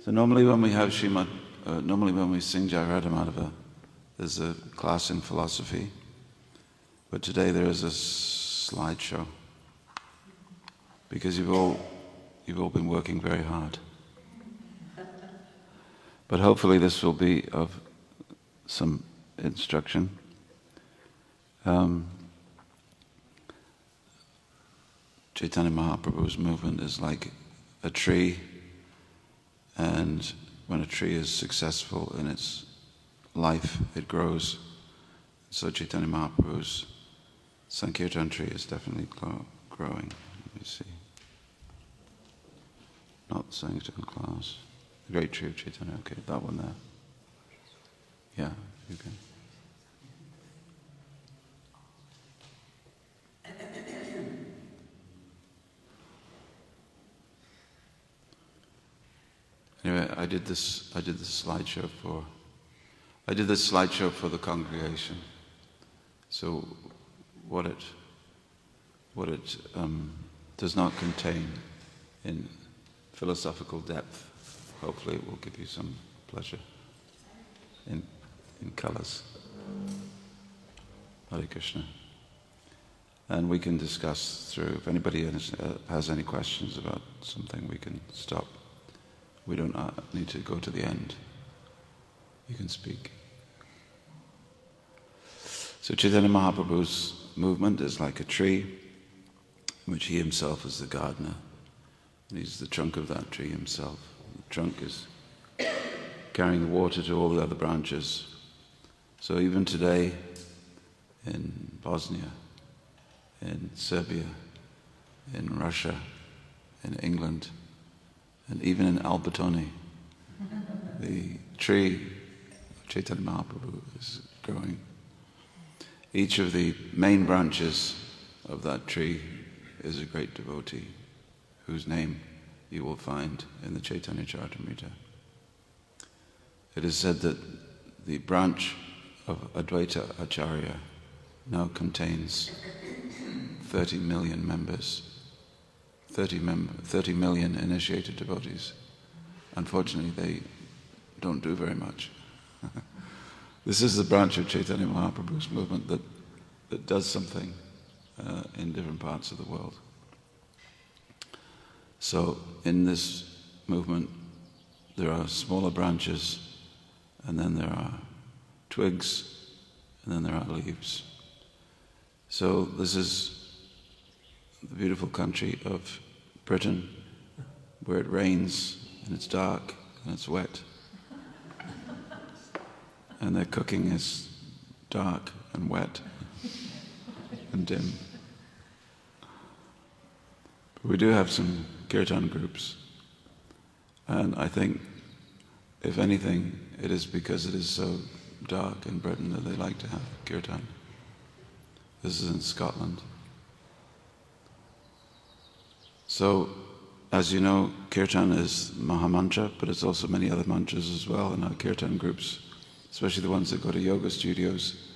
So normally when we have normally when we sing Jayarada Madhava, there's a class in philosophy, but today there is a slideshow because you've all been working very hard. But hopefully this will be of some instruction. Chaitanya Mahaprabhu's movement is like a tree, and when a tree is successful in its life, it grows. So Chaitanya Mahaprabhu's Sankirtan tree is definitely growing. Let me see. Not the Sankirtan class. The Great Tree of Chaitanya. Okay, that one there. Yeah, you can. Anyway, I did this slideshow for the congregation. So what it does not contain in philosophical depth, hopefully it will give you some pleasure in colors. Hare Krishna. And we can discuss through, if anybody has any questions about something, we can stop. We don't need to go to the end. You can speak. So Chaitanya Mahaprabhu's movement is like a tree, in which he himself is the gardener. And he's the trunk of that tree himself. The trunk is carrying the water to all the other branches. So even today, in Bosnia, in Serbia, in Russia, in England, and even in Albettone, the tree of Chaitanya Mahaprabhu is growing. Each of the main branches of that tree is a great devotee whose name you will find in the Chaitanya Charitamrita. It is said that the branch of Advaita Acharya now contains 30 million members. 30 million initiated devotees. Unfortunately, they don't do very much. This is the branch of Chaitanya Mahaprabhu's movement that does something in different parts of the world. So in this movement, there are smaller branches, and then there are twigs, and then there are leaves. So this is the beautiful country of Britain, where it rains and it's dark and it's wet, and their cooking is dark and wet and dim. But we do have some kirtan groups, and I think, if anything, it is because it is so dark in Britain that they like to have kirtan. This is in Scotland. So, as you know, kirtan is Mahamantra, but it's also many other mantras as well in our kirtan groups, especially the ones that go to yoga studios.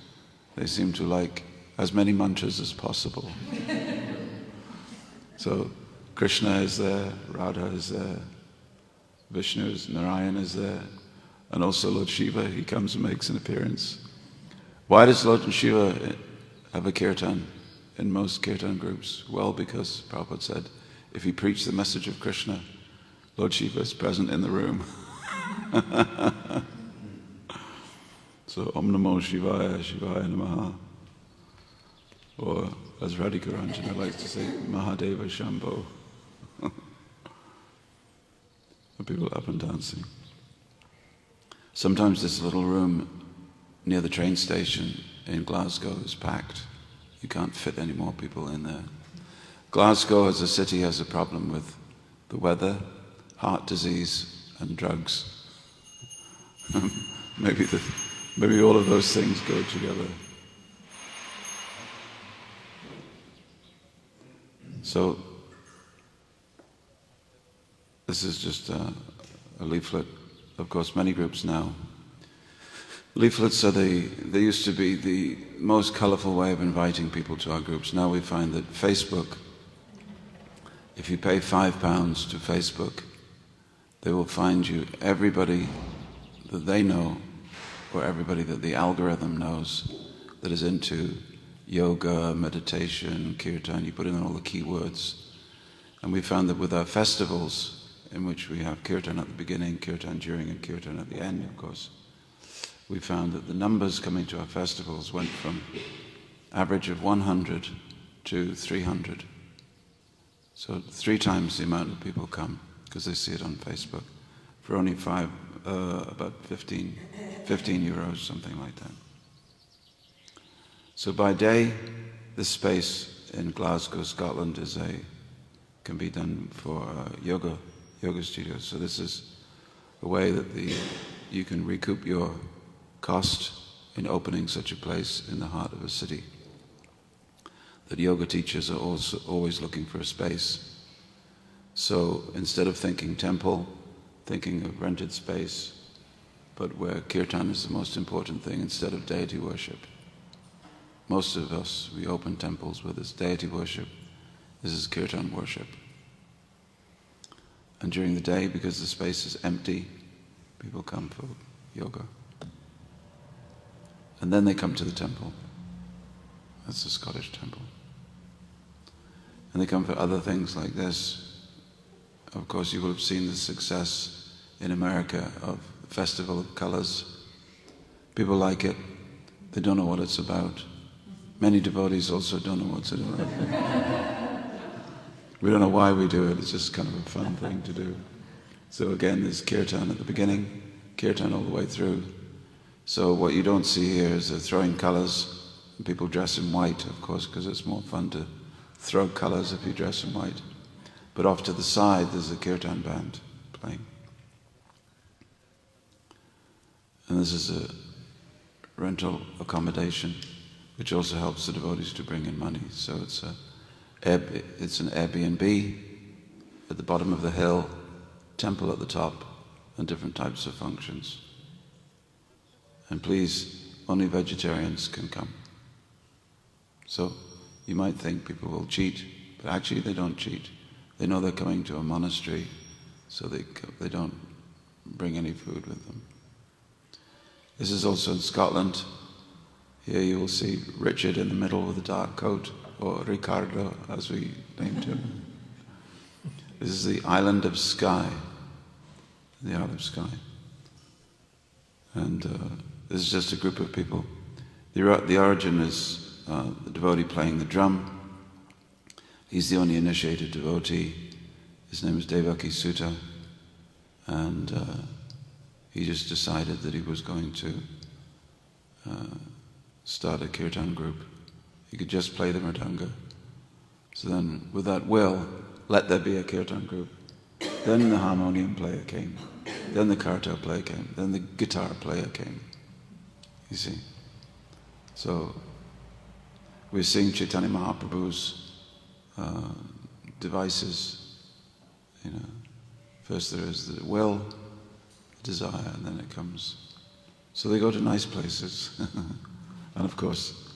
They seem to like as many mantras as possible. So, Krishna is there, Radha is there, Vishnu is, Narayan is there, and also Lord Shiva, he comes and makes an appearance. Why does Lord Shiva have a kirtan in most kirtan groups? Well, because Prabhupada said, if he preached the message of Krishna, Lord Shiva is present in the room. So, Om Namo Shivaya, Shivaya Namaha. Or, as Radhika Ranjana likes to say, Mahadeva Shambho. People up and dancing. Sometimes this little room near the train station in Glasgow is packed. You can't fit any more people in there. Glasgow as a city has a problem with the weather, heart disease, and drugs. Maybe all of those things go together. So, this is just a leaflet. Of course, many groups now. Leaflets they used to be the most colourful way of inviting people to our groups. Now we find that Facebook, if you pay £5 to Facebook, they will find you everybody that they know, or everybody that the algorithm knows, that is into yoga, meditation, kirtan. You put in all the keywords. And we found that with our festivals, in which we have kirtan at the beginning, kirtan during, and kirtan at the end, of course, we found that the numbers coming to our festivals went from average of 100 to 300. So 3 times the amount of people come, because they see it on Facebook, for only about 15 euros, something like that. So by day, this space in Glasgow, Scotland, can be done for yoga studios. So this is a way that you can recoup your cost in opening such a place in the heart of a city. That yoga teachers are also always looking for a space. So instead of thinking temple, thinking of rented space, but where kirtan is the most important thing instead of deity worship. Most of us, we open temples where there's deity worship. This is kirtan worship. And during the day, because the space is empty, people come for yoga. And then they come to the temple. That's the Scottish temple. And they come for other things like this. Of course, you will have seen the success in America of the Festival of Colors. People like it. They don't know what it's about. Many devotees also don't know what's about. We don't know why we do it. It's just kind of a fun thing to do. So again, there's kirtan at the beginning, kirtan all the way through. So what you don't see here is they're throwing colors. And people dress in white, of course, because it's more fun to throw colors if you dress in white. But off to the side, there's a kirtan band playing. And this is a rental accommodation, which also helps the devotees to bring in money. So it's an Airbnb at the bottom of the hill, temple at the top, and different types of functions. And please, only vegetarians can come. So you might think people will cheat, but actually they don't cheat. They know they're coming to a monastery, so they don't bring any food with them. This is also in Scotland. Here you will see Richard in the middle with a dark coat, or Ricardo, as we named him. This is the island of Skye, the Isle of Skye. And this is just a group of people. The origin is the devotee playing the drum. He's the only initiated devotee. His name is Devaki Sutta. And he just decided that he was going to start a kirtan group. He could just play the mridanga. So then, with that will, let there be a kirtan group. Then the harmonium player came. Then the kartar player came. Then the guitar player came. You see? So, we're seeing Chaitanya Mahaprabhu's devices. You know, first there is the will, the desire, and then it comes. So they go to nice places. And of course,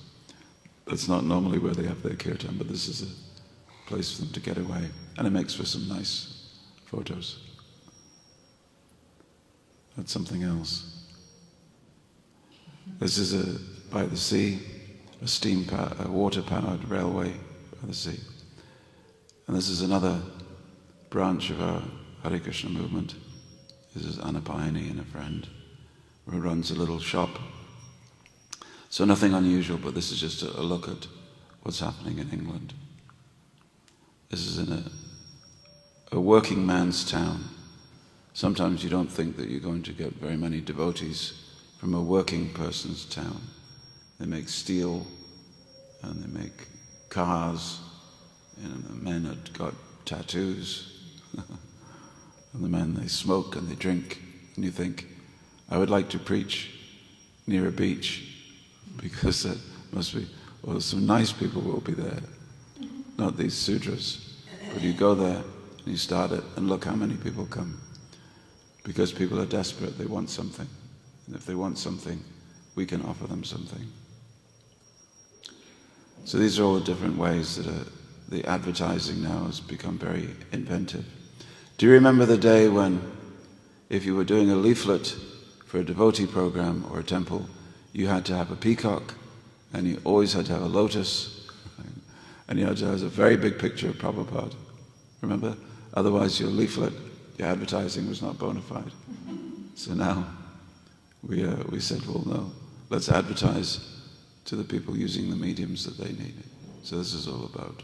that's not normally where they have their kirtan, but this is a place for them to get away. And it makes for some nice photos. That's something else. This is by the sea, a water-powered railway by the sea. And this is another branch of our Hare Krishna movement. This is Anapayani and a friend who runs a little shop. So nothing unusual, but this is just a look at what's happening in England. This is in a working man's town. Sometimes you don't think that you're going to get very many devotees from a working person's town. They make steel and they make cars, and the men have got tattoos. And the men, they smoke and they drink. And you think, I would like to preach near a beach, because that must be, well, some nice people will be there, not these sudras. But you go there and you start it, and look how many people come. Because people are desperate, they want something. And if they want something, we can offer them something. So these are all the different ways that the advertising now has become very inventive. Do you remember the day when if you were doing a leaflet for a devotee program or a temple, you had to have a peacock, and you always had to have a lotus, and you had to have a very big picture of Prabhupada. Remember? Otherwise your leaflet, your advertising was not bona fide. So now we said, well, no, let's advertise to the people using the mediums that they need. So this is all about.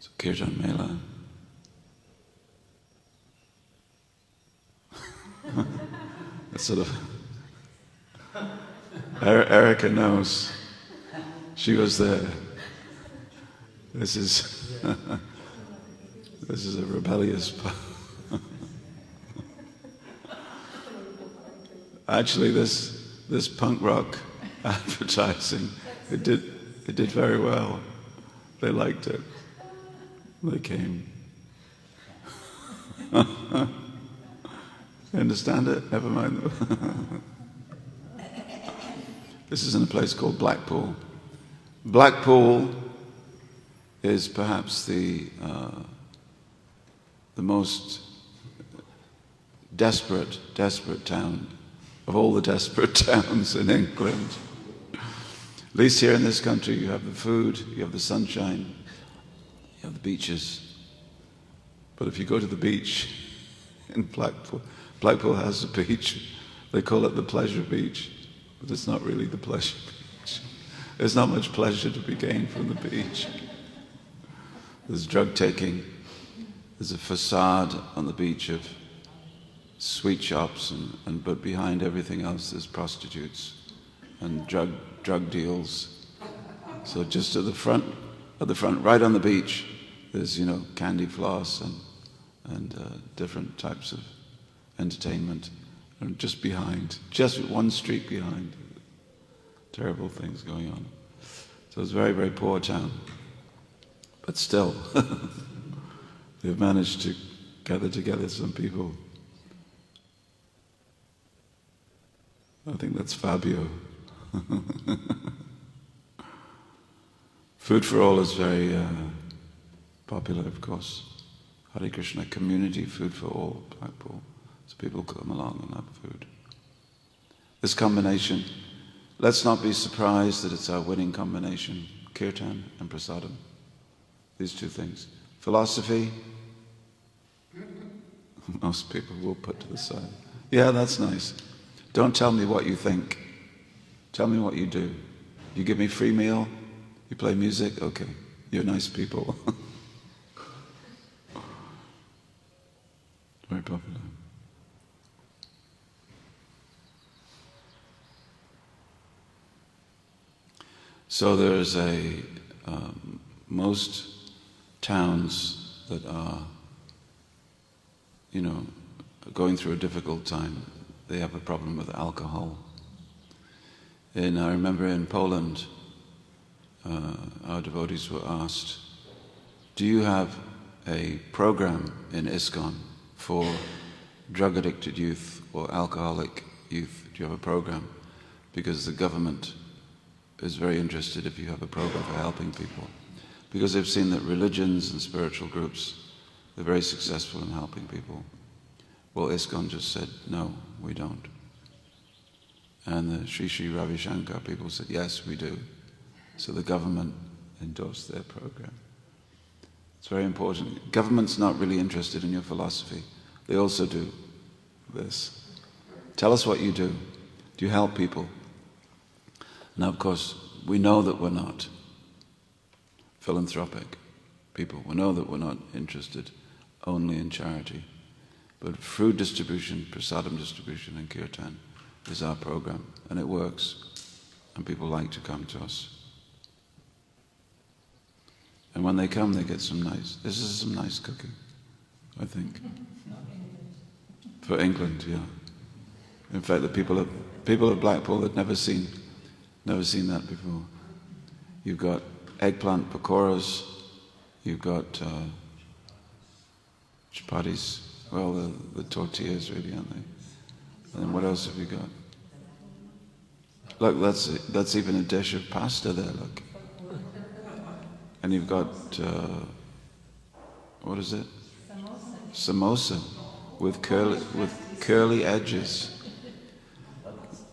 So Kirtan Mela. That's sort of... Erica knows. She was there. This is a rebellious Actually, this punk rock advertising, it did very well. They liked it. They came. You understand it? Never mind. This is in a place called Blackpool. Blackpool is perhaps the most desperate town of all the desperate towns in England. At least here in this country, you have the food, you have the sunshine, you have the beaches. But if you go to the beach in Blackpool has a beach. They call it the pleasure beach, but it's not really the pleasure beach. There's not much pleasure to be gained from the beach. There's drug taking. There's a facade on the beach of sweet shops, but behind everything else there's prostitutes and drug deals. So just at the front, right on the beach, there's candy floss and different types of entertainment. And just one street behind, terrible things going on. So it's a very, very poor town. But still, they've managed to gather together some people. I think that's Fabio. Food for all is very popular, of course. Hare Krishna community, food for all, Blackpool. So people come along and have food. This combination, let's not be surprised that it's our winning combination, kirtan and prasadam. These two things. Philosophy, most people will put to the side. Yeah, that's nice. Don't tell me what you think. Tell me what you do. You give me free meal, you play music, okay. You're nice people. Very popular. So there's most towns that are, going through a difficult time. They have a problem with alcohol. I remember in Poland, our devotees were asked, do you have a program in ISKCON for drug-addicted youth or alcoholic youth? Do you have a program? Because the government is very interested if you have a program for helping people. Because they've seen that religions and spiritual groups, they're very successful in helping people. Well, ISKCON just said, no, we don't. And the Sri Sri Ravi Shankar people said, yes, we do. So the government endorsed their program. It's very important. Government's not really interested in your philosophy. They also do this. Tell us what you do. Do you help people? Now, of course, we know that we're not philanthropic people. We know that we're not interested only in charity. But food distribution, prasadam distribution and kirtan is our program. And it works. And people like to come to us. And when they come, they get some nice cooking, I think. For England, yeah. In fact, the people of Blackpool had never seen that before. You've got eggplant pakoras, you've got chapatis, well, the tortillas really, aren't they? And then what else have you got? Look, that's even a dish of pasta there, look. And you've got, what is it? samosa with curly edges.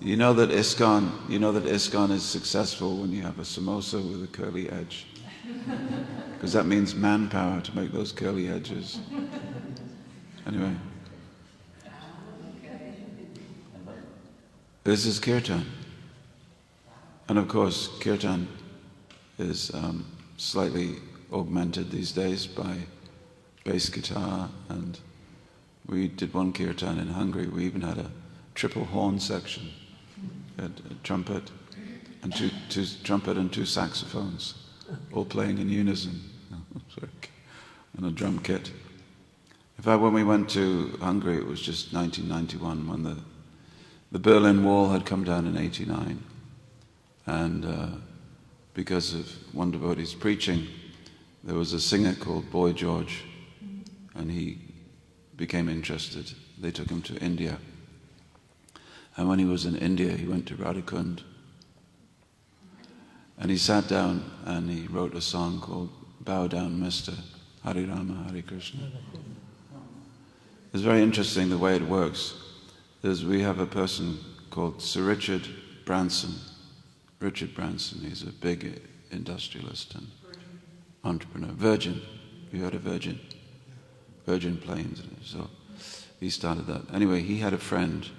You know that ISKCON is successful when you have a samosa with a curly edge. Because that means manpower to make those curly edges. Anyway. This is kirtan. And of course, kirtan is slightly augmented these days by bass guitar, and we did one kirtan in Hungary. We even had a triple horn section. We had a trumpet and two saxophones, all playing in unison, and a drum kit. In fact, when we went to Hungary, it was just 1991 when the Berlin Wall had come down in 89, and because of one devotee's preaching, there was a singer called Boy George, and he became interested. They took him to India, and when he was in India, he went to Radhakund, and he sat down and he wrote a song called "Bow Down, Mister, Hare Rama, Hare Krishna." It's very interesting the way it works. We have a person called Sir Richard Branson. Richard Branson, he's a big industrialist and entrepreneur. Virgin, you heard of Virgin? Virgin Planes. So he started that. Anyway, he had a friend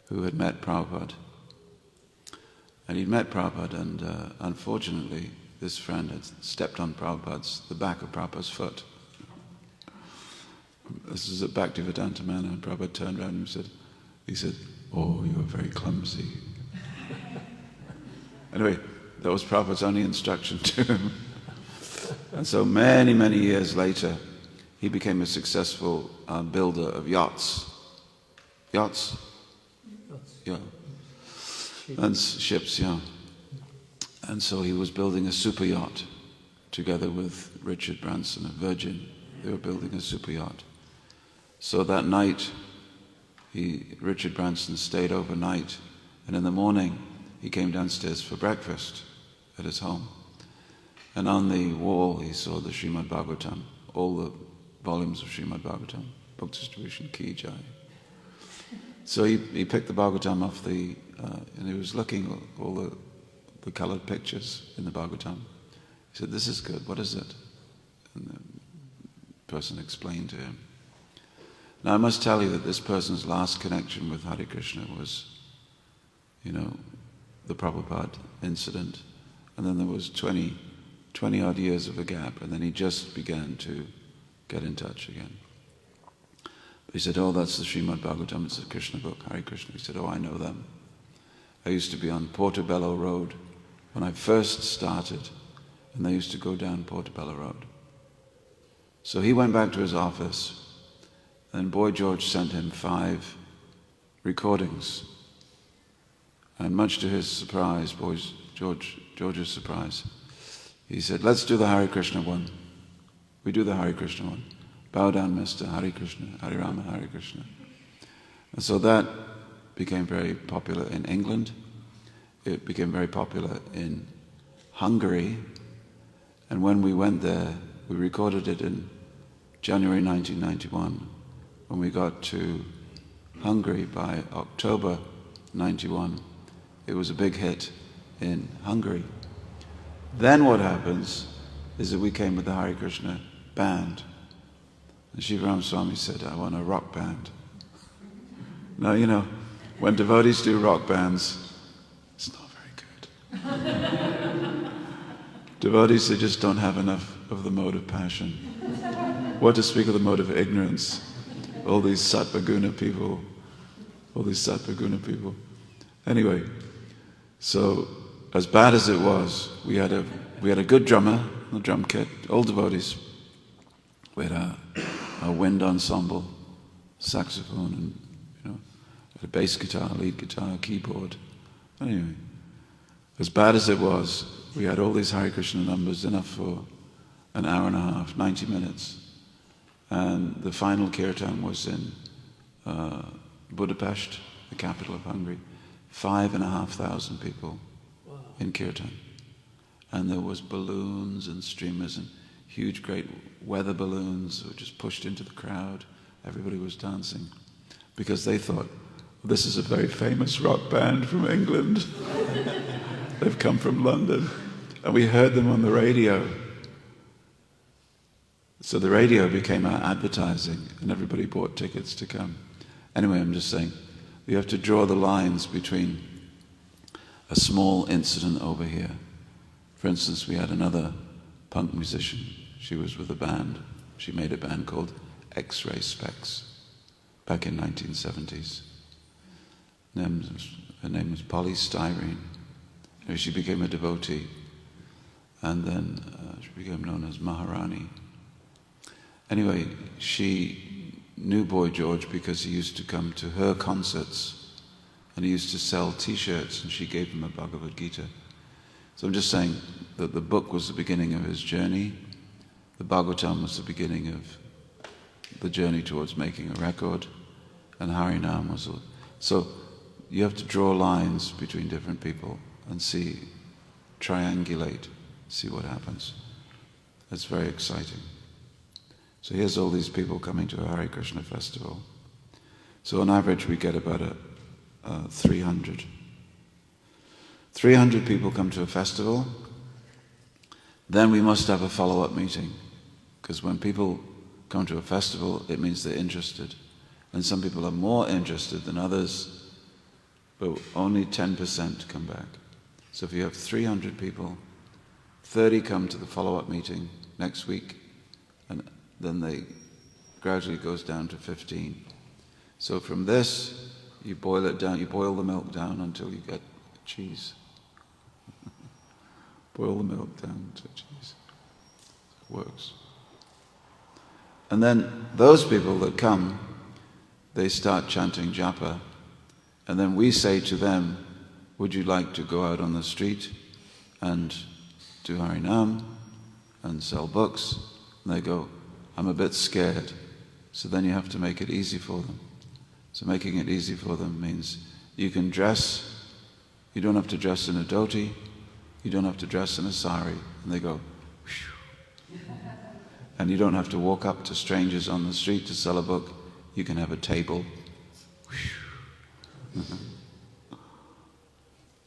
who had met Prabhupada. And he'd met Prabhupada, and unfortunately, this friend had stepped on the back of Prabhupada's foot. This is at Bhaktivedanta Manor, and Prabhupada turned around and he said, "Oh, you are very clumsy." Anyway, that was Prabhupada's only instruction to him. And so many, many years later, he became a successful builder of yachts. Yachts? Yeah. And ships, yeah. And so he was building a super yacht together with Richard Branson of Virgin. They were building a super yacht. So that night, Richard Branson stayed overnight, and in the morning he came downstairs for breakfast at his home. And on the wall he saw the Srimad Bhagavatam, all the volumes of Srimad Bhagavatam, book distribution, Ki Jai. So he picked the Bhagavatam off and he was looking at all the colored pictures in the Bhagavatam. He said, "This is good, what is it?" And the person explained to him. Now I must tell you that this person's last connection with Hare Krishna was, the Prabhupada incident, and then there was 20 odd years of a gap, and then he just began to get in touch again. But he said, "Oh, that's the Srimad Bhagavatam, it's a Krishna book, Hare Krishna." He said, "Oh, I know them. I used to be on Portobello Road when I first started, and they used to go down Portobello Road." So he went back to his office, and Boy George sent him 5 recordings. And much to his surprise, George's surprise, he said, "Let's do the Hare Krishna one." We do the Hare Krishna one. "Bow down, Mister, Hare Krishna, Hare Rama, Hare Krishna." And so that became very popular in England. It became very popular in Hungary. And when we went there, we recorded it in January 1991. When we got to Hungary by October 91, it was a big hit in Hungary. Then what happens is that we came with the Hare Krishna band. And Shivaram Swami said, "I want a rock band." Now, when devotees do rock bands, it's not very good. Devotees, they just don't have enough of the mode of passion. What to speak of the mode of ignorance? All these sattva-guna people. Anyway, so as bad as it was, we had a good drummer, a drum kit, all devotees. We had a wind ensemble, saxophone, and a bass guitar, lead guitar, keyboard. Anyway, as bad as it was, we had all these Hare Krishna numbers, enough for an hour and a half, 90 minutes. And the final kirtan was in Budapest, the capital of Hungary. 5,500 people in kirtan. And there was balloons and streamers and huge, great weather balloons were just pushed into the crowd. Everybody was dancing because they thought, this is a very famous rock band from England. They've come from London. And we heard them on the radio. So the radio became our advertising, and everybody bought tickets to come. Anyway, I'm just saying, you have to draw the lines between a small incident over here. For instance, we had another punk musician. She was with a band. She made a band called X-Ray Specs back in 1970s. Her name was Polystyrene. She became a devotee, and then she became known as Maharani. Anyway, she knew Boy George because he used to come to her concerts, and he used to sell T-shirts, and she gave him a Bhagavad Gita. So I'm just saying that the book was the beginning of his journey. The Bhagavatam was the beginning of the journey towards making a record, and Harinam was... So you have to draw lines between different people and see, triangulate, see what happens. It's very exciting. So here's all these people coming to a Hare Krishna festival. So on average we get about 300. 300 people come to a festival. Then we must have a follow-up meeting, because when people come to a festival, it means they're interested. And some people are more interested than others, but only 10% come back. So if you have 300 people, 30 come to the follow-up meeting next week, and then they gradually goes down to 15. So from this, you boil it down, you boil the milk down until you get cheese. Boil the milk down to cheese. It works. And then those people that come, they start chanting japa, and then we say to them, would you like to go out on the street and do Harinam and sell books? And they go, I'm a bit scared. So then you have to make it easy for them. So making it easy for them means you can dress, you don't have to dress in a dhoti, you don't have to dress in a sari. And they go, whew. And you don't have to walk up to strangers on the street to sell a book. You can have a table.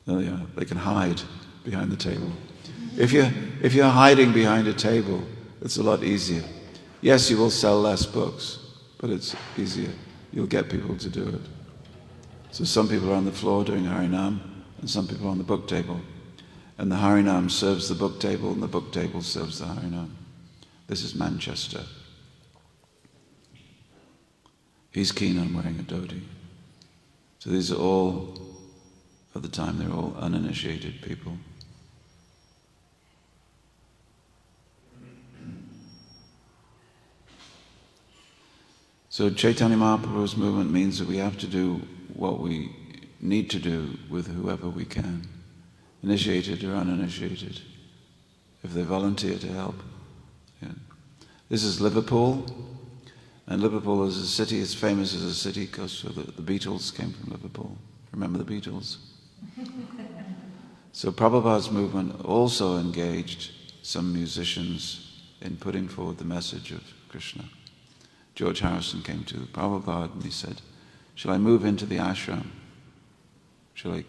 There they are. They can hide behind the table. If you're hiding behind a table, it's a lot easier. Yes, you will sell less books, but it's easier. You'll get people to do it. So some people are on the floor doing Harinam, and some people are on the book table. And the Harinam serves the book table, and the book table serves the Harinam. This is Manchester. He's keen on wearing a dhoti. So these are all, at the time, they're all uninitiated people. So Chaitanya Mahaprabhu's movement means that we have to do what we need to do with whoever we can, initiated or uninitiated, if they volunteer to help. Yeah. This is Liverpool, and Liverpool is a city, it's famous as a city because the Beatles came from Liverpool. Remember the Beatles? So Prabhupada's movement also engaged some musicians in putting forward the message of Krishna. George Harrison came to Prabhupada and he said, shall I move into the ashram? Shall I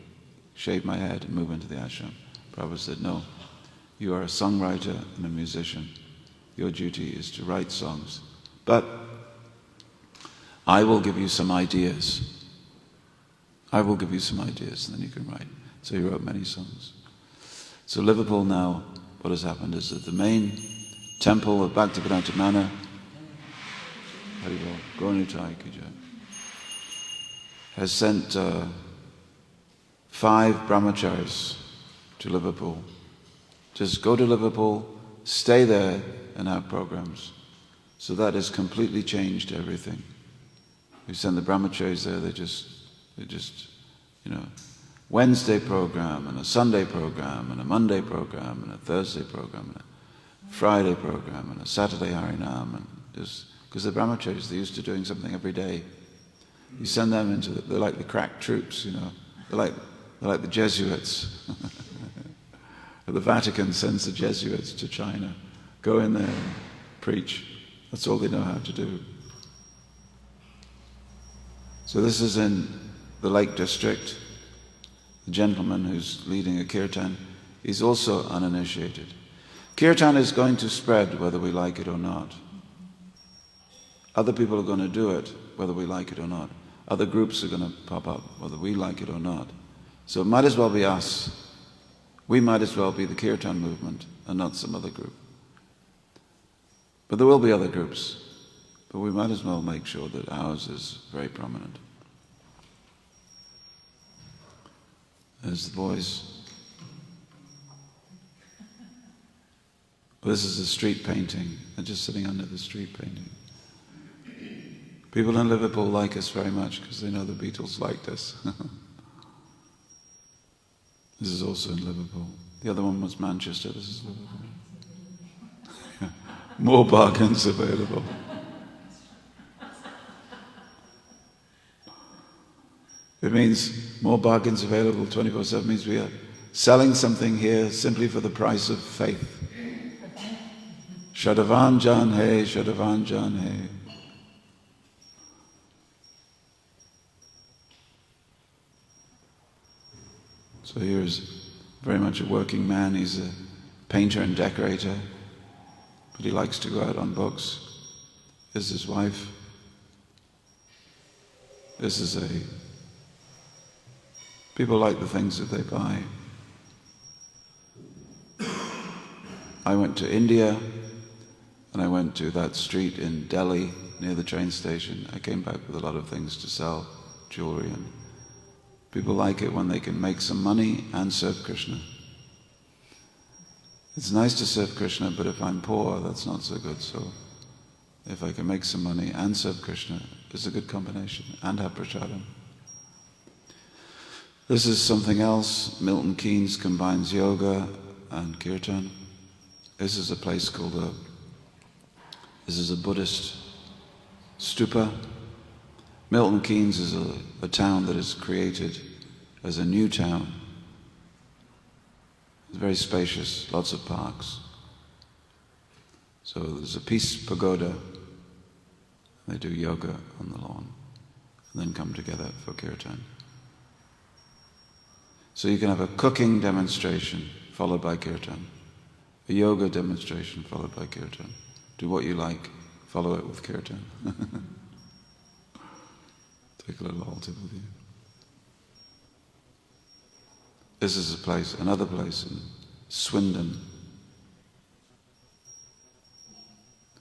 shave my head and move into the ashram? Prabhupada said, no, you are a songwriter and a musician. Your duty is to write songs. But I will give you some ideas. I will give you some ideas and then you can write. So he wrote many songs. So Liverpool now, what has happened is that the main temple of Bhaktivedanta Manor has sent 5 brahmacharis to Liverpool. Just go to Liverpool, stay there and have programs. So that has completely changed everything. We send the brahmacharis there, they just, Wednesday program and a Sunday program and a Monday program and a Thursday program and a Friday program and a Saturday Harinam, and just because the brahmacharis, they're used to doing something every day. You send them into they're like the crack troops, They're like the Jesuits. The Vatican sends the Jesuits to China, go in there and preach. That's all they know how to do. So this is in the Lake District. The gentleman who's leading a kirtan, he's also uninitiated. Kirtan is going to spread whether we like it or not. Other people are going to do it whether we like it or not. Other groups are going to pop up whether we like it or not. So it might as well be us. We might as well be the kirtan movement and not some other group. But there will be other groups. But we might as well make sure that ours is very prominent. There's the boys. This is a street painting. They're just sitting under the street painting. People in Liverpool like us very much because they know the Beatles liked us. This is also in Liverpool. The other one was Manchester. This is Liverpool. More bargains available. It means more bargains available 24/7 means we are selling something here simply for the price of faith. Shadavan Jan He, Shadavan Jan He. So here's very much a working man. He's a painter and decorator, but he likes to go out on books. This is his wife. This is people like the things that they buy. I went to India, and I went to that street in Delhi, near the train station. I came back with a lot of things to sell, jewelry, and people like it when they can make some money and serve Krishna. It's nice to serve Krishna, but if I'm poor, that's not so good. So if I can make some money and serve Krishna, it's a good combination, and have prasadam. This is something else. Milton Keynes combines yoga and kirtan. This is a place called this is a Buddhist stupa. Milton Keynes is a town that is created as a new town. It's very spacious, lots of parks. So there's a peace pagoda. They do yoga on the lawn and then come together for kirtan. So you can have a cooking demonstration followed by kirtan, a yoga demonstration followed by kirtan. Do what you like, follow it with kirtan. Take a little altar with you. This is a place, another place in Swindon.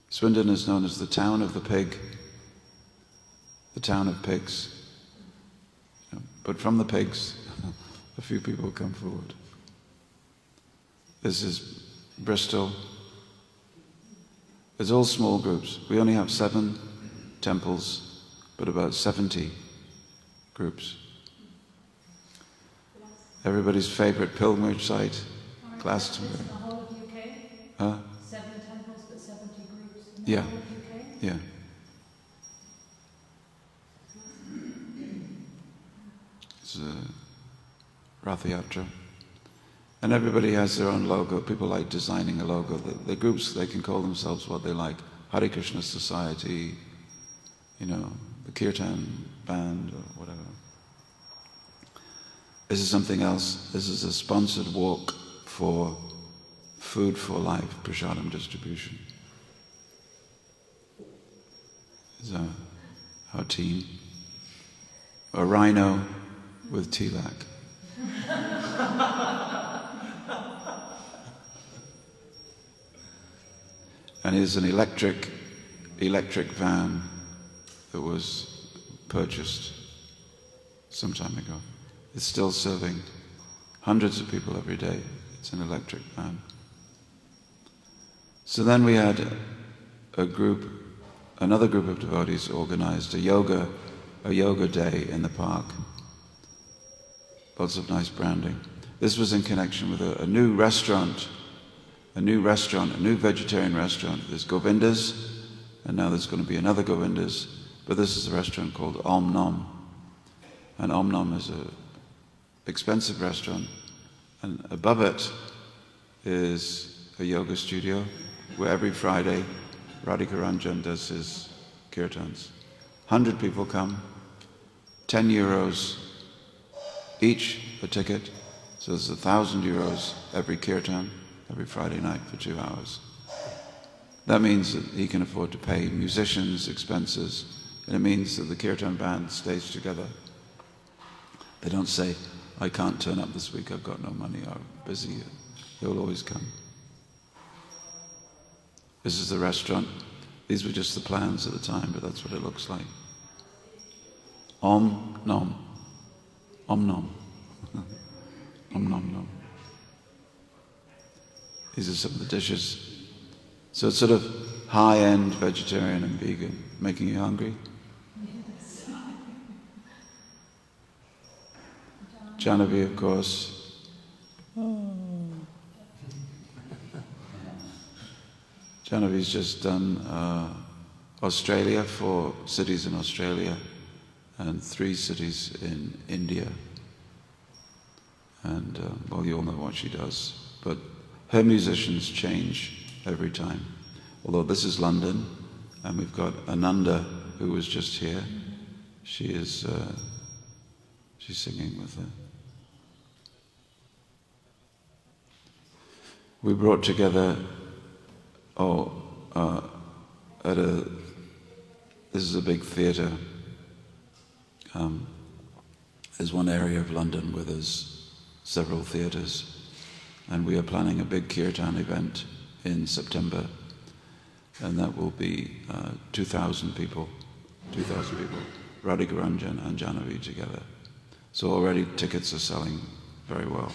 Swindon is known as the town of the pig, the town of pigs. But from the pigs, a few people come forward. This is Bristol. It's all small groups. We only have 7 temples, but about 70 groups. Everybody's favorite pilgrimage site, Glastonbury. The whole of UK? Huh? 7 temples, but 70 groups in Yeah. the whole of UK? Yeah. It's Rath Yatra. And everybody has their own logo. People like designing a logo. The groups, they can call themselves what they like. Hare Krishna Society, the Kirtan band or whatever. This is something else. This is a sponsored walk for Food for Life, prasadam distribution. This is our team. A rhino with tilak. And here's an electric van that was purchased some time ago. It's still serving hundreds of people every day. It's an electric van. So then we had another group of devotees organized a yoga day in the park. Lots of nice branding. This was in connection with a new restaurant, a new vegetarian restaurant. There's Govinda's, and now there's going to be another Govinda's, but this is a restaurant called Om Nom. And Om Nom is an expensive restaurant, and above it is a yoga studio, where every Friday Radhika Ranjan does his kirtans. 100 people come, 10 euros each a ticket, so there's 1,000 euros every kirtan, every Friday night for 2 hours. That means that he can afford to pay musicians' expenses, and it means that the kirtan band stays together. They don't say, I can't turn up this week, I've got no money, I'm busy. They will always come. This is the restaurant. These were just the plans at the time, but that's what it looks like. Om Nom. Om Nom. Om Nom Nom. These are some of the dishes. So it's sort of high-end vegetarian and vegan, making you hungry. Janavi, of course. Janavi's just done Australia, 4 cities in Australia and 3 cities in India. And, well, you all know what she does. But her musicians change every time. Although this is London, and we've got Ananda, who was just here. She is, she's singing with her. We brought together, this is a big theatre. There's one area of London where there's several theatres, and we are planning a big kirtan event in September, and that will be 2,000 people. 2,000 people. Radhika Ranjan and Janavi together. So already tickets are selling very well.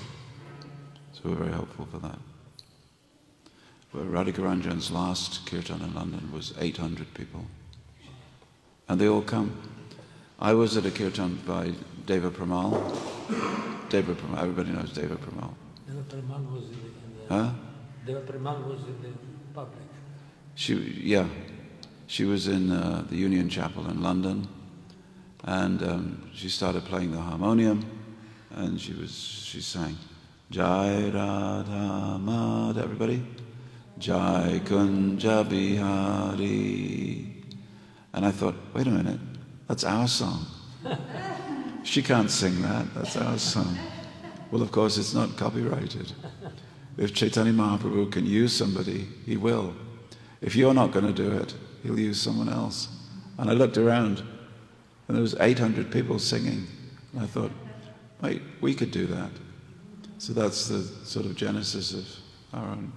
So we're very hopeful for that. But Radhika Ranjan's last kirtan in London was 800 people. And they all come. I was at a kirtan by Deva Premal. Deva Premal, everybody knows Deva Premal. Deva Premal was in the Huh? Deva Premal was in the public. She was in the Union Chapel in London, and she started playing the harmonium, and she sang Jai Radha Madhava, everybody, Jai Kunja Bihari. And I thought, wait a minute, that's our song. She can't sing that, that's our song. Well, of course, it's not copyrighted. If Chaitanya Mahaprabhu can use somebody, he will. If you're not going to do it, he'll use someone else. And I looked around, and there was 800 people singing. And I thought, wait, we could do that. So that's the sort of genesis of our own.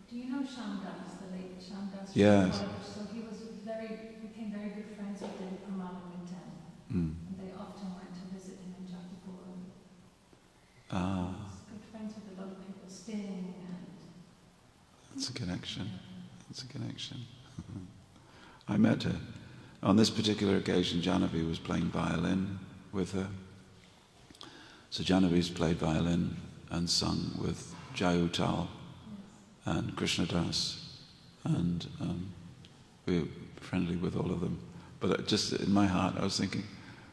Do you know Shamdas, the late Shamdas? Yes. So he became very good friends with Deva Premal and Ten. And they often went to visit him in Jaipur. He's good friends with a lot of people, Sting and... That's a connection. That's a connection. I met her. On this particular occasion, Janavi was playing violin with her. So Janavi's played violin and sung with Jayutal and Krishnadas, and we were friendly with all of them. But just in my heart, I was thinking,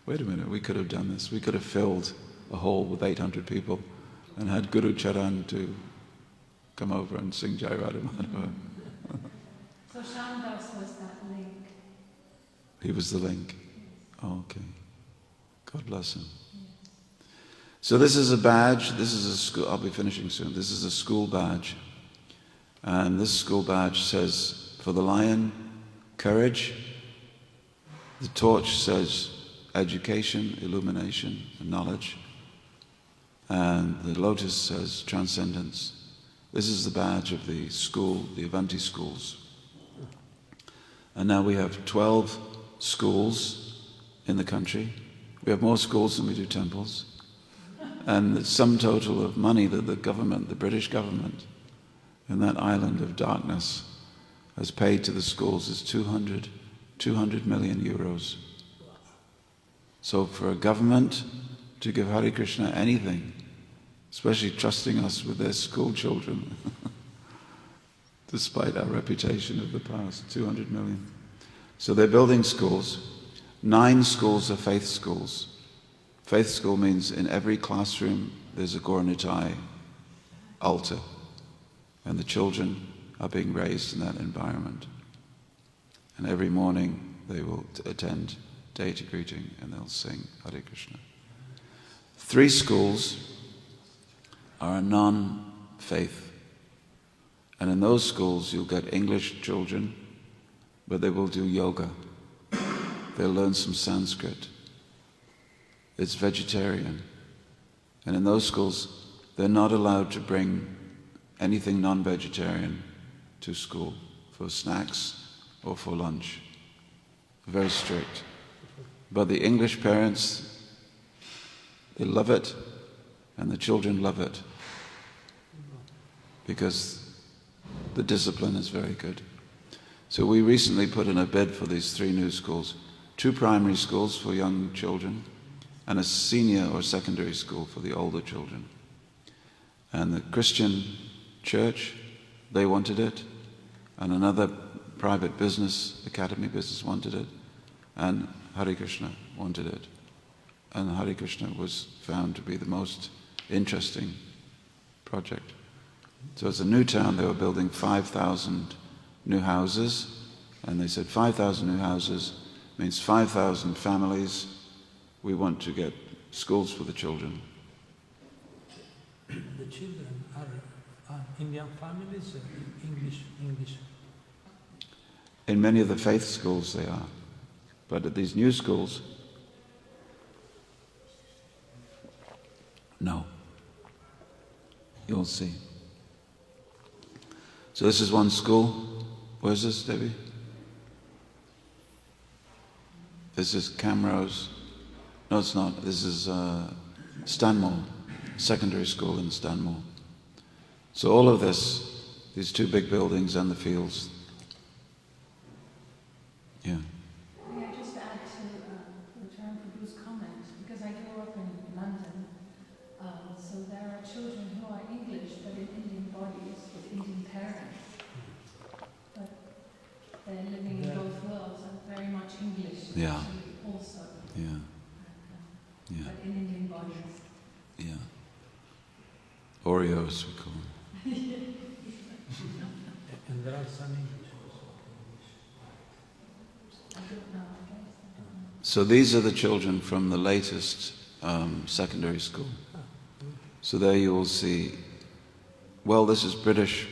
wait a minute, we could have done this. We could have filled a hall with 800 people and had Guru Charan to come over and sing Jai Radha Madhava. So Shamdas was that link. He was the link. Oh, okay. God bless him. So this is a badge. This is a school. I'll be finishing soon. This is a school badge. And this school badge says, for the lion, courage. The torch says education, illumination, and knowledge. And the lotus says transcendence. This is the badge of the school, the Avanti schools. And now we have 12 schools in the country. We have more schools than we do temples. And the sum total of money that the government, the British government, in that island of darkness, has paid to the schools is 200 million euros. So for a government to give Hare Krishna anything, especially trusting us with their school children, despite our reputation of the past, 200 million. So they're building schools. 9 schools are faith schools. Faith school means in every classroom there's a Gaura Nitai altar, and the children are being raised in that environment. And every morning they will attend deity greeting and they'll sing Hare Krishna. 3 schools are a non-faith. And in those schools you'll get English children, but they will do yoga. They'll learn some Sanskrit. It's vegetarian. And in those schools, they're not allowed to bring anything non-vegetarian to school for snacks or for lunch. Very strict. But the English parents, they love it, and the children love it, because the discipline is very good. So we recently put in a bid for these 3 new schools, 2 primary schools for young children, and a senior or secondary school for the older children. And the Christian church, they wanted it, and another private business, academy business, wanted it, and Hare Krishna wanted it. And Hare Krishna was found to be the most interesting project. So it's a new town. They were building 5,000 new houses, and they said 5,000 new houses means 5,000 families. We want to get schools for the children. The children are Indian families, English. In many of the faith schools they are. But at these new schools, no. You'll see. So this is one school. Where's this, Debbie? This is Camrose. No, it's not. This is Stanmore, secondary school in Stanmore. So all of this, these 2 big buildings and the fields. Yeah. May I just add to return Prabhu's comment, because I grew up in London, so there are children who are English but in Indian bodies with Indian parents. But they're living in both worlds and very much English actually also. Yeah. Yeah. But in Indian bodies. Yeah. Oreos, we call them. And there are some English also. I don't know, I guess. I don't know. So these are the children from the latest secondary school. So there you will see, well, this is British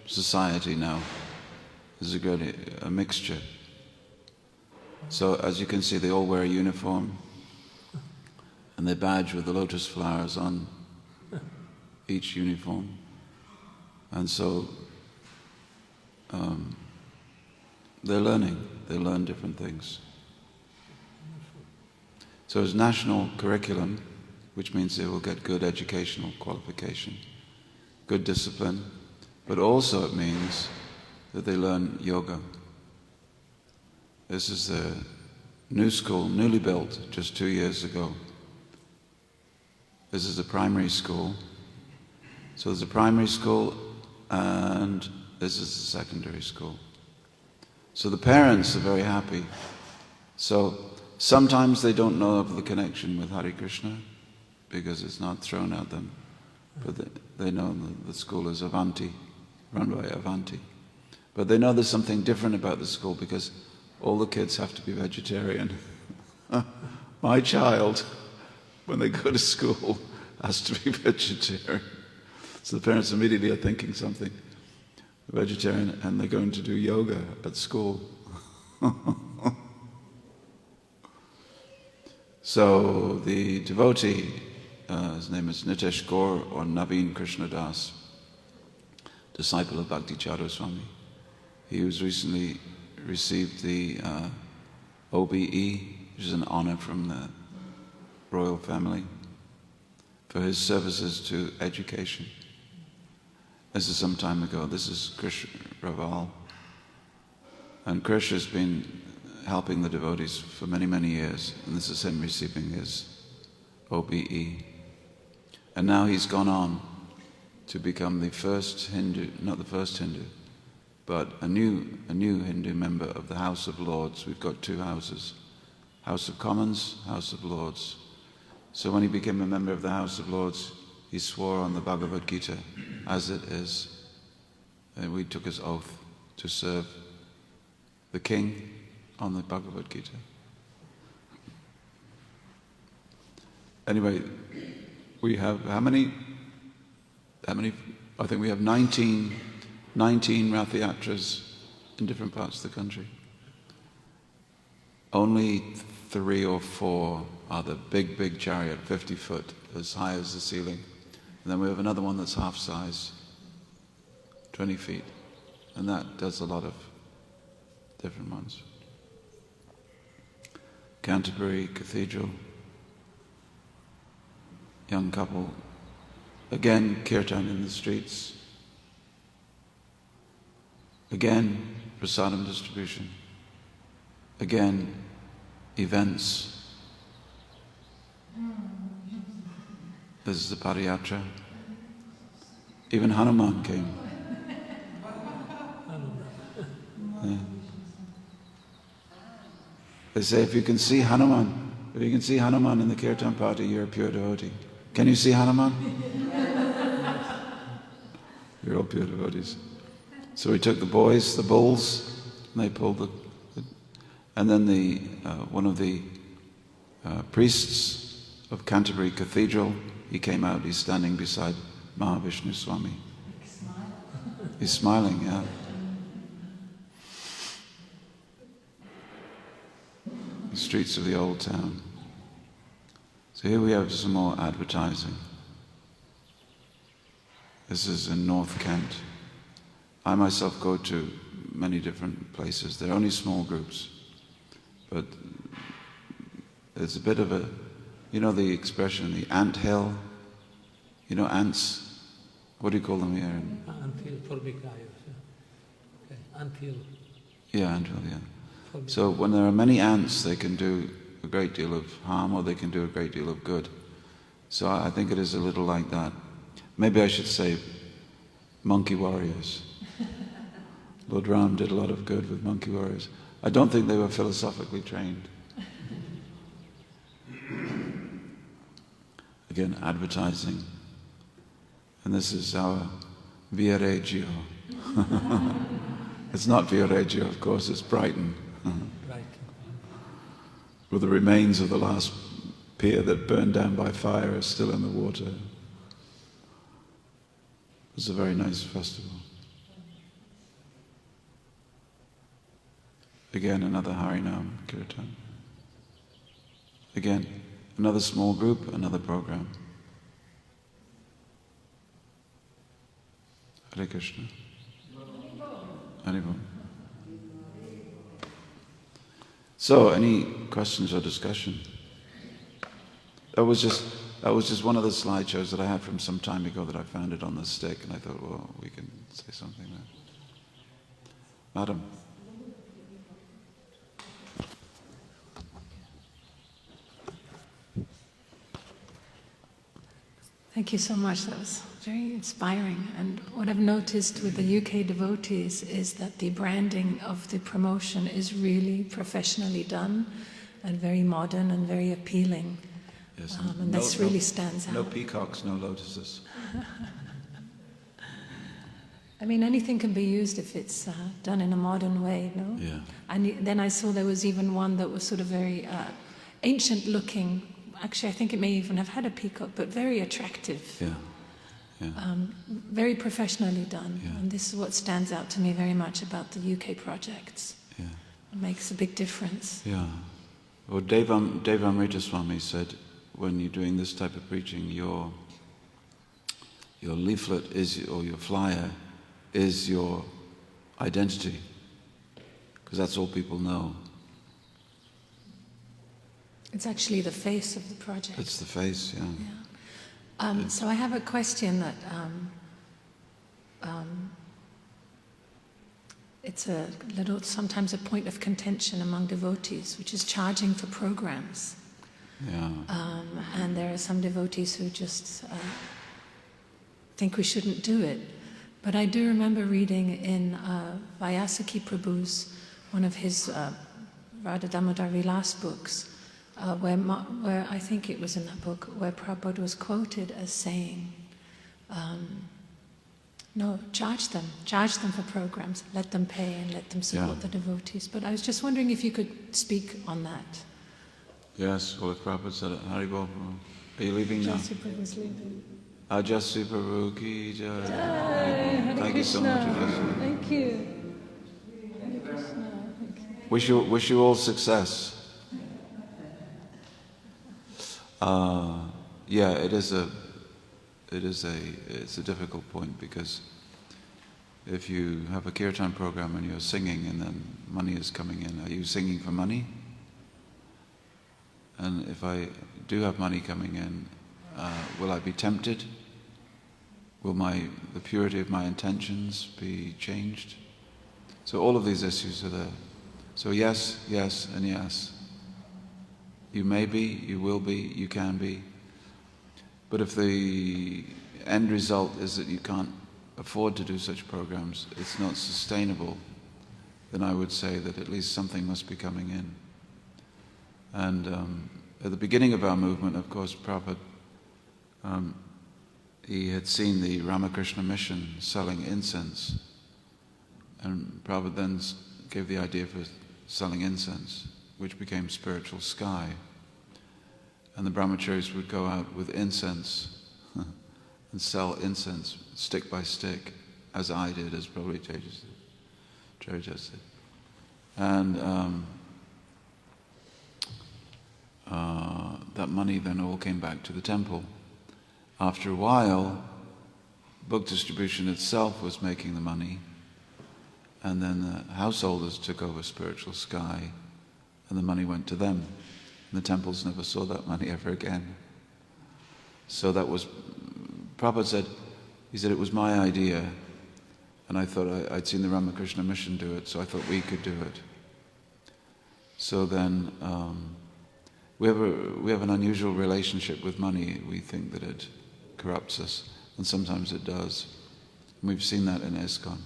society now. This is a mixture. So as you can see, they all wear a uniform, and they badge with the lotus flowers on each uniform. And so they're learning. They learn different things. So it's national curriculum, which means they will get good educational qualification, good discipline, but also it means that they learn yoga. This is a new school, newly built just 2 years ago. This is a primary school. So there's a primary school and this is a secondary school. So the parents are very happy. So sometimes they don't know of the connection with Hare Krishna because it's not thrown at them. But they know the school is Avanti, run by Avanti. But they know there's something different about the school because all the kids have to be vegetarian. My child, when they go to school, has to be vegetarian. So the parents immediately are thinking something vegetarian, and they're going to do yoga at school. So the devotee, his name is Nitesh Gaur or Naveen Krishna Das, disciple of Bhakti Swami. He was recently received the OBE, which is an honor from the royal family, for his services to education. This is some time ago. This is Krish Raval. And Krish has been helping the devotees for many, many years. And this is him receiving his OBE. And now he's gone on to become the first Hindu, not the first Hindu, but a new Hindu member of the House of Lords. We've got 2 houses, House of Commons, House of Lords. So when he became a member of the House of Lords, he swore on the Bhagavad Gita, as it is, we took his oath to serve the king on the Bhagavad Gita. Anyway, we have how many? I think we have 19 Rath Yatras in different parts of the country. Only 3 or 4 are the big chariot, 50 foot, as high as the ceiling. And then we have another one that's half size, 20 feet. And that does a lot of different ones. Canterbury Cathedral, young couple, again kirtan in the streets, again prasadam distribution, again events. This is the Padayatra. Even Hanuman came. Yeah. They say if you can see Hanuman in the kirtan party, you're a pure devotee. Can you see Hanuman? You're all pure devotees. So we took the boys, the bulls, and they pulled and then one of the priests of Canterbury Cathedral, he came out, he's standing beside Mahavishnu Swami. He's smiling, yeah. The streets of the old town. So here we have some more advertising. This is in North Kent. I myself go to many different places. They're only small groups. But there's a bit of a, you know the expression, the ant hill? You know ants? What do you call them here? Anthill forbicaios. Okay. Anthill. Yeah, anthill, yeah. So when there are many ants, they can do a great deal of harm or they can do a great deal of good. So I think it is a little like that. Maybe I should say monkey warriors. Lord Ram did a lot of good with monkey warriors. I don't think they were philosophically trained. Again, advertising. And this is our Viareggio. It's not Viareggio, of course, it's Brighton. Right. Where the remains of the last pier that burned down by fire are still in the water. It's a very nice festival. Again, another Harinam Kirtan. Again, another small group, another program. Hare Krishna. Haribol. So, any questions or discussion? That was just one of the slideshows that I had from some time ago that I found it on the stick, and I thought, well, we can say something there. Madam. Thank you so much. That was very inspiring. And what I've noticed with the UK devotees is that the branding of the promotion is really professionally done and very modern and very appealing. Yes, and this really stands out. No peacocks, no lotuses. I mean, anything can be used if it's done in a modern way, no? Yeah. And then I saw there was even one that was sort of very ancient looking. Actually, I think it may even have had a peacock, but very attractive. Yeah. Yeah. Very professionally done. Yeah. And this is what stands out to me very much about the UK projects. Yeah. It makes a big difference. Yeah. Well, Devamrita Swami said, when you're doing this type of preaching, your leaflet is, or your flyer is your identity, because that's all people know. It's actually the face of the project. It's the face, yeah. Yeah. So I have a question that it's a little, sometimes a point of contention among devotees, which is charging for programs. Yeah. And there are some devotees who just think we shouldn't do it. But I do remember reading in Vyasaki Prabhu's, one of his Radha Damodar Vilas books, where I think it was in that book, where Prabhupada was quoted as saying, No, charge them for programs, let them pay and let them support the devotees. But I was just wondering if you could speak on that. Yes, well, if Prabhupada said it, Haribol, are you leaving now? Jasi Prabhu's leaving. Ajasi Prabhu ki jai. Hare Thank you so much, Krishna. Ajasi. Thank you. Hare Krishna. Thank you. Wish you all success. Yeah, it's a difficult point, because if you have a kirtan program and you're singing and then money is coming in, are you singing for money? And if I do have money coming in, will I be tempted? Will the purity of my intentions be changed? So all of these issues are there. So yes, yes, and yes. You may be, you will be, you can be. But if the end result is that you can't afford to do such programs, it's not sustainable, then I would say that at least something must be coming in. And at the beginning of our movement, of course, Prabhupada, he had seen the Ramakrishna mission selling incense. And Prabhupada then gave the idea for selling incense, which became Spiritual Sky. And the brahmacharis would go out with incense and sell incense stick by stick, as I did, as probably Tejas did. And that money then all came back to the temple. After a while, book distribution itself was making the money, and then the householders took over Spiritual Sky, and the money went to them. And the temples never saw that money ever again. So that was, Prabhupada said, it was my idea, and I thought I'd seen the Ramakrishna mission do it, so I thought we could do it. So then, we have an unusual relationship with money. We think that it corrupts us, and sometimes it does. And we've seen that in ISKCON.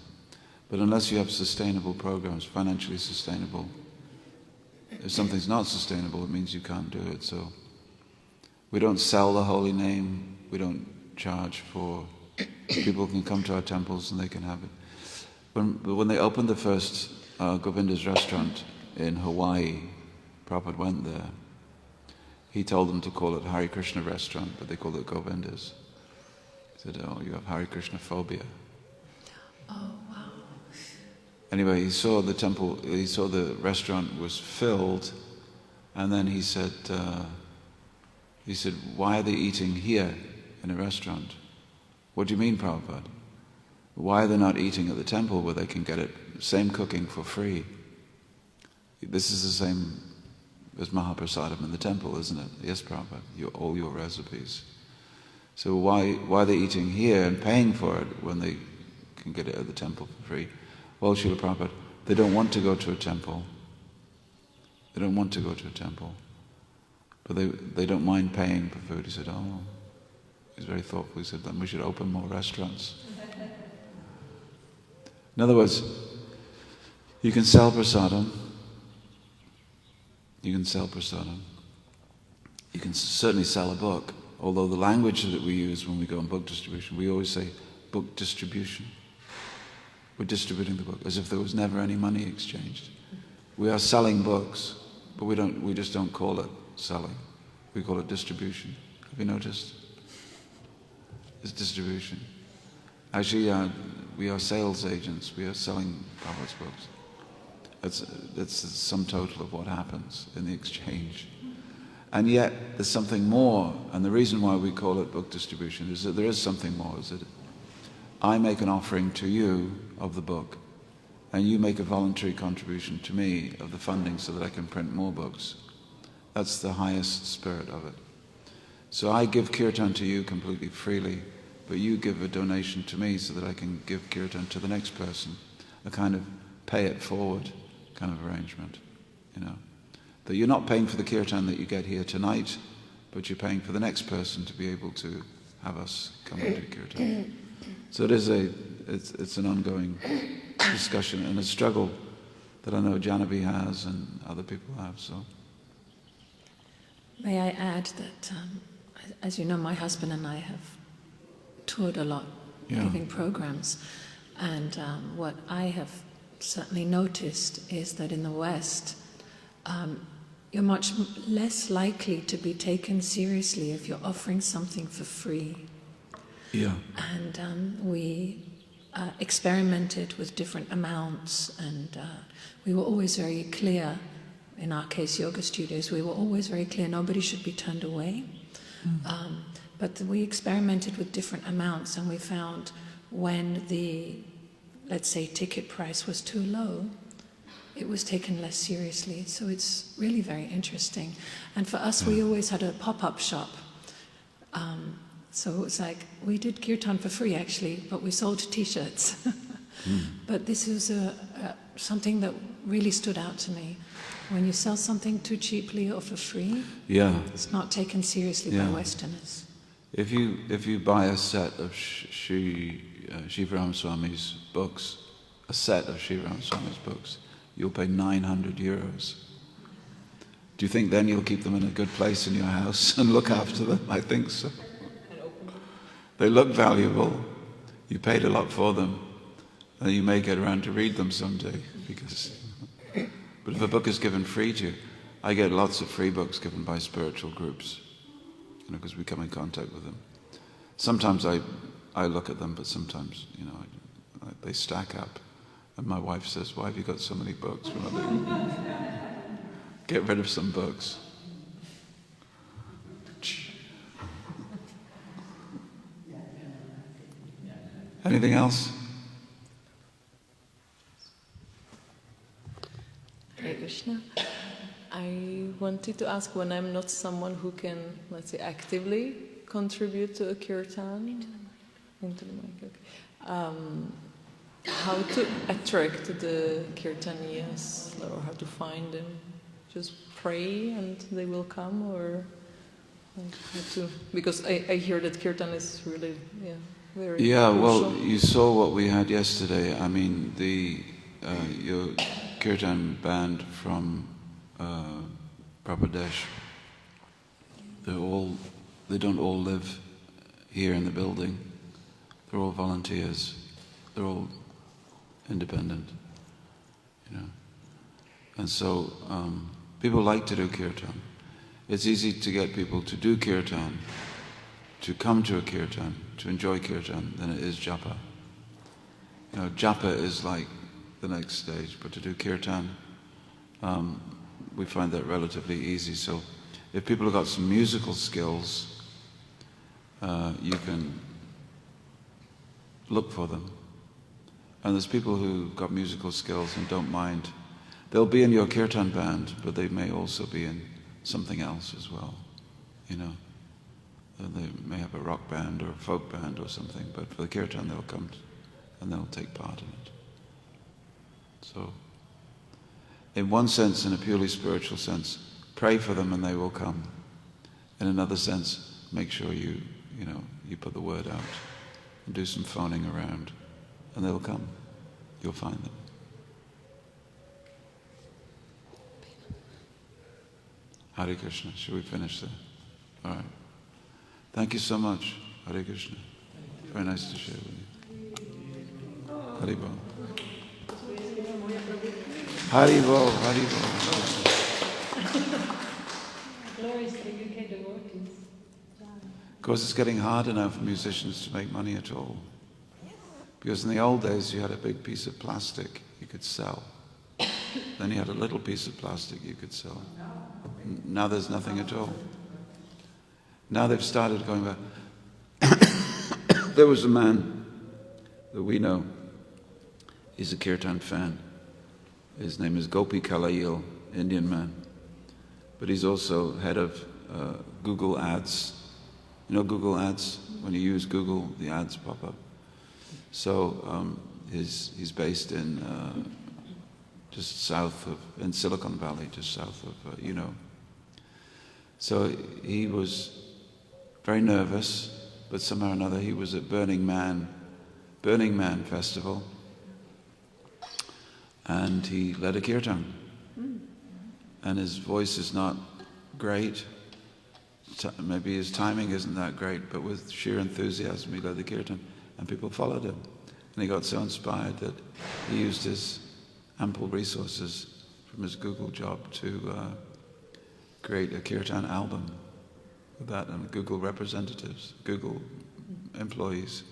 But unless you have sustainable programs, financially sustainable, if something's not sustainable, it means you can't do it. So we don't sell the holy name. We don't charge for. People can come to our temples and they can have it. When they opened the first Govinda's restaurant in Hawaii, Prabhupada went there. He told them to call it Hare Krishna restaurant, but they called it Govinda's. He said, "Oh, you have Hare Krishna phobia." Oh, wow. Anyway, he saw the temple, he saw the restaurant was filled, and then he said, "Why are they eating here in a restaurant?" "What do you mean, Prabhupada? Why are they not eating at the temple where they can get it, same cooking for free?" This is the same as Mahaprasadam in the temple, isn't it? Yes, Prabhupada, all your recipes. So why are they eating here and paying for it when they can get it at the temple for free? Well, Srila Prabhupada, they don't want to go to a temple. They don't want to go to a temple. But they don't mind paying for food. He said, he's very thoughtful. He said, then we should open more restaurants. In other words, you can sell prasadam. You can sell prasadam. You can certainly sell a book, although the language that we use when we go on book distribution, we always say book distribution. We're distributing the book as if there was never any money exchanged. We are selling books, but we just don't call it selling. We call it distribution. Have you noticed? It's distribution. Actually, we are sales agents. We are selling Prabhupada's books. That's the sum total of what happens in the exchange. And yet, there's something more, and the reason why we call it book distribution is that there is something more, is that I make an offering to you of the book, and you make a voluntary contribution to me of the funding so that I can print more books. That's the highest spirit of it. So I give kirtan to you completely freely, but you give a donation to me so that I can give kirtan to the next person, a kind of pay it forward kind of arrangement, That you're not paying for the kirtan that you get here tonight, but you're paying for the next person to be able to have us come and do kirtan. So it's an ongoing discussion and a struggle that I know Janavi has and other people have. So, may I add that, as you know, my husband and I have toured a lot giving programs. And what I have certainly noticed is that in the West, you're much less likely to be taken seriously if you're offering something for free. Yeah. And we experimented with different amounts, and we were always very clear, in our case yoga studios, we were always very clear nobody should be turned away. But we experimented with different amounts, and we found when the, let's say, ticket price was too low, it was taken less seriously. So it's really very interesting. And for us, we always had a pop-up shop. So it was like, we did kirtan for free actually, but we sold t-shirts. But this was something that really stood out to me. When you sell something too cheaply or for free, it's not taken seriously by Westerners. If you buy a set of Shivaram Swami's books, you'll pay 900 euros. Do you think then you'll keep them in a good place in your house and look after them? I think so. They look valuable. You paid a lot for them, and you may get around to read them someday. But if a book is given free to you, I get lots of free books given by spiritual groups, because we come in contact with them. Sometimes I look at them, but sometimes, they stack up. And my wife says, "Why have you got so many books?" Get rid of some books. Anything else? Hare Krishna. I wanted to ask, when I'm not someone who can, let's say, actively contribute to a kirtan, into the mic, okay. How to attract the kirtaniyas, or how to find them? Just pray and they will come, or how to? Because I hear that kirtan is really, very crucial. Well, you saw what we had yesterday. I mean, your kirtan band from Prapadesh, they don't all live here in the building. They're all volunteers. They're all independent, And so people like to do kirtan. It's easy to get people to do kirtan, to come to a kirtan, to enjoy kirtan, than it is japa. Japa is like the next stage, but to do kirtan, we find that relatively easy. So if people have got some musical skills, you can look for them. And there's people who've got musical skills and don't mind. They'll be in your kirtan band, but they may also be in something else as well, They may have a rock band or a folk band or something, but for the kirtan they'll come and they'll take part in it. So, in one sense, in a purely spiritual sense, pray for them and they will come. In another sense, make sure you put the word out and do some phoning around, and they'll come. You'll find them. Hare Krishna. Should we finish there? All right. Thank you so much. Hare Krishna. Very nice to share with you. Hare Bol. Hare Bol. Hare Bol. Glorious to UK devotees. Of course, it's getting harder now for musicians to make money at all. Because in the old days, you had a big piece of plastic you could sell. Then you had a little piece of plastic you could sell. Now there's nothing at all. Now they've started going back. There was a man that we know. He's a kirtan fan. His name is Gopi Kalayil, Indian man. But he's also head of Google Ads. You know Google Ads? When you use Google, the ads pop up. So he's based in just south of, in Silicon Valley, just south of, So he was very nervous, but somehow or another he was at Burning Man festival, and he led a kirtan. And his voice is not great. Maybe his timing isn't that great, but with sheer enthusiasm he led the kirtan. And people followed him. And he got so inspired that he used his ample resources from his Google job to create a kirtan album with that and Google representatives, Google employees.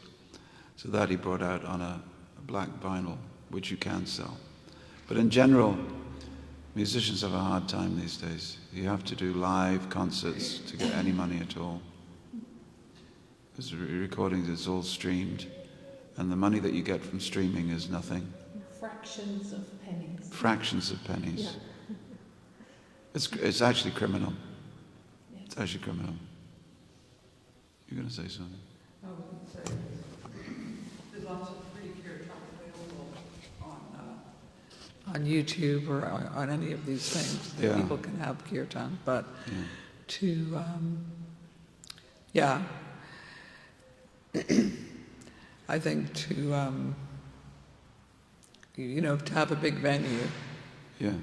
So that he brought out on a black vinyl, which you can sell. But in general, musicians have a hard time these days. You have to do live concerts to get any money at all. Because recordings, it's all streamed. And the money that you get from streaming is nothing. Fractions of pennies. Fractions of pennies. Yeah. It's actually criminal. Yes. It's actually criminal. You're going to say something? I was going to say, there's lots of free kirtan available on YouTube or on any of these things that people can have kirtan. But to, I think to, to have a big venue. Yeah.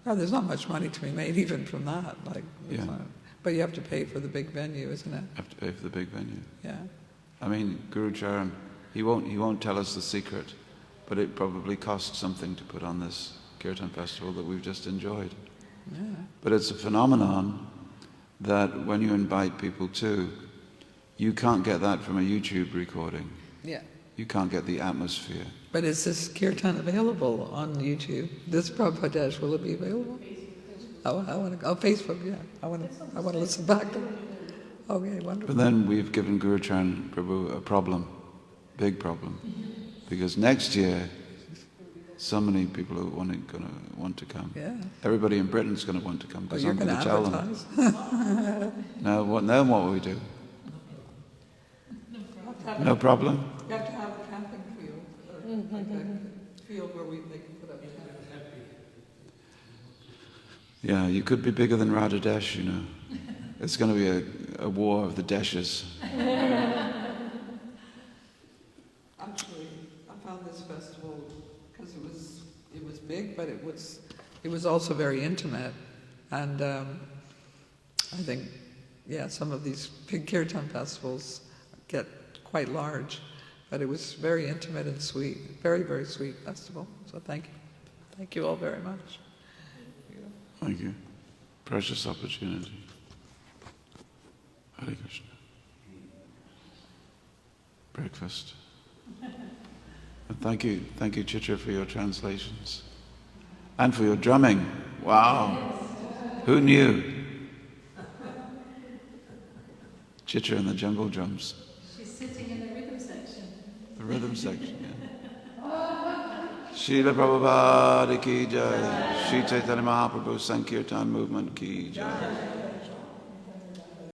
There's not much money to be made even from that. Yeah. But you have to pay for the big venue, isn't it? Have to pay for the big venue. Yeah. I mean, Guru Charan, he won't tell us the secret, but it probably costs something to put on this Kirtan festival that we've just enjoyed. Yeah. But it's a phenomenon that when you invite people to, you can't get that from a YouTube recording. Yeah. You can't get the atmosphere. But is this kirtan available on YouTube? This Prabhupada, will it be available? Facebook, yeah. I want to listen back to it. Okay, wonderful. But then we've given Guru Charan Prabhu a problem, big problem, because next year so many people are going to want to come. Yeah. Everybody in Britain's going to want to come because you're I'm going to tell them. Now what will we do? No problem? You have to have a camping field, like a field where they can put up tents. Yeah, you could be bigger than Radha Desh, It's going to be a war of the Deshes. Actually, I found this festival because it was big, but it was also very intimate, and I think some of these big kirtan festivals get quite large, but it was very intimate and sweet, very, very sweet festival. So thank you all very much. Thank you. Precious opportunity. Hare Krishna. Breakfast. And thank you, Chitra, for your translations. And for your drumming. Wow. Who knew? Chitra and the jungle drums. She's sitting in the rhythm section. The rhythm section, yeah. Srila Prabhupada ki jai. Shri Chaitanya Mahaprabhu Sankirtan movement ki jai.